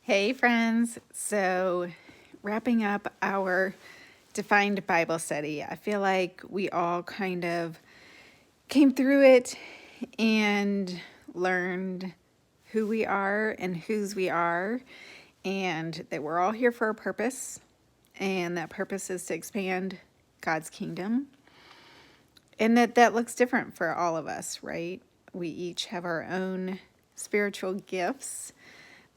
Hey friends, so wrapping up our defined Bible study, I feel like we all kind of came through it and learned who we are and whose we are, and that we're all here for a purpose, and that purpose is to expand God's kingdom, and that looks different for all of us, right? We each have our own spiritual gifts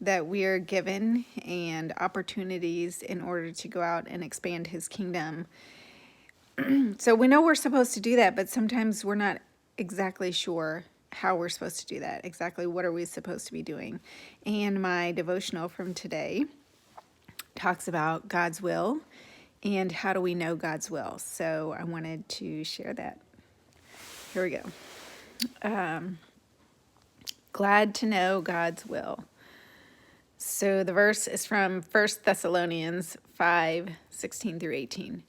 that we are given and opportunities in order to go out and expand his kingdom. So we know we're supposed to do that, but sometimes we're not exactly sure how we're supposed to do that. Exactly what are we supposed to be doing? And my devotional from today talks about God's will and how do we know God's will. So I wanted to share that. Here we go. Glad to know God's will. So the verse is from 1 Thessalonians 5:16 through 18.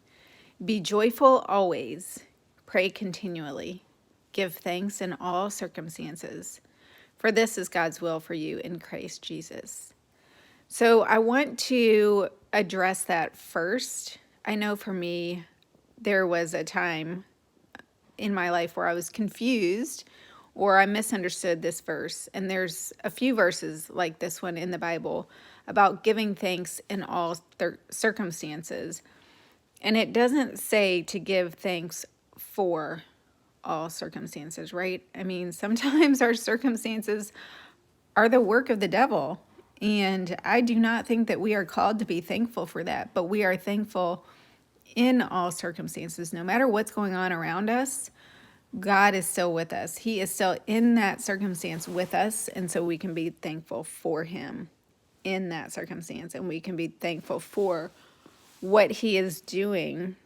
Be joyful always, pray continually, give thanks in all circumstances, for this is God's will for you in Christ Jesus. So I want to address that first. I know for me, there was a time in my life where I was confused or I misunderstood this verse. And there's a few verses like this one in the Bible about giving thanks in all circumstances. And it doesn't say to give thanks for all circumstances, right? I mean, sometimes our circumstances are the work of the devil. And I do not think that we are called to be thankful for that, but we are thankful in all circumstances, no matter what's going on around us. God is still with us. He is still in that circumstance with us. And so we can be thankful for him in that circumstance. And we can be thankful for what he is doing,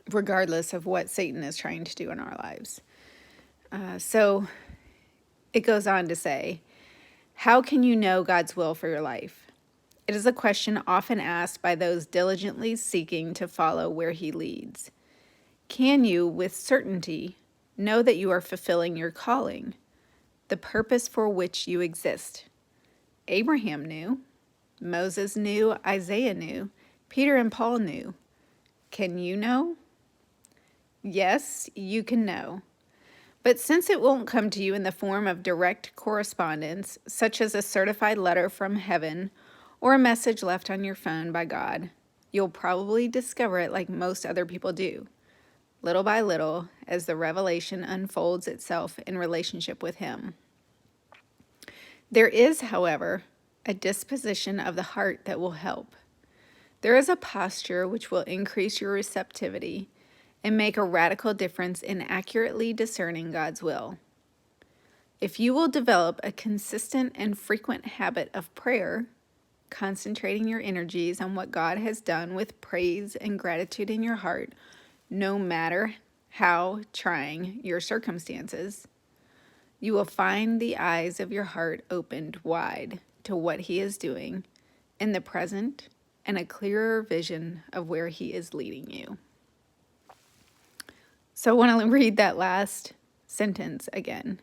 regardless of what Satan is trying to do in our lives. So it goes on to say, how can you know God's will for your life? It is a question often asked by those diligently seeking to follow where he leads. Can you, with certainty, know that you are fulfilling your calling, the purpose for which you exist? Abraham knew, Moses knew, Isaiah knew, Peter and Paul knew. Can you know? Yes, you can know. But since it won't come to you in the form of direct correspondence, such as a certified letter from heaven or a message left on your phone by God, you'll probably discover it like most other people do, little by little, as the revelation unfolds itself in relationship with him. There is, however, a disposition of the heart that will help. There is a posture which will increase your receptivity and make a radical difference in accurately discerning God's will. If you will develop a consistent and frequent habit of prayer, concentrating your energies on what God has done with praise and gratitude in your heart, no matter how trying your circumstances, you will find the eyes of your heart opened wide to what he is doing in the present and a clearer vision of where he is leading you. So I want to read that last sentence again.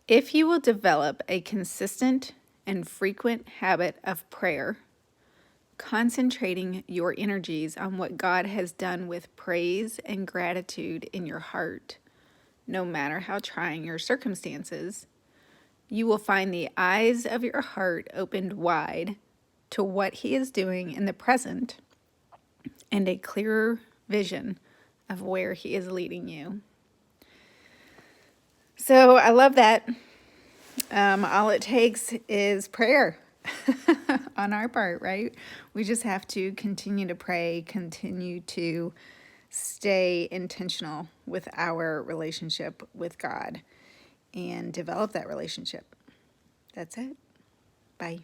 If you will develop a consistent and frequent habit of prayer, concentrating your energies on what God has done with praise and gratitude in your heart, no matter how trying your circumstances, you will find the eyes of your heart opened wide to what he is doing in the present and a clearer vision of where he is leading you. So I love that. All it takes is prayer on our part, right? We just have to continue to pray, continue to stay intentional with our relationship with God and develop that relationship. That's it. Bye.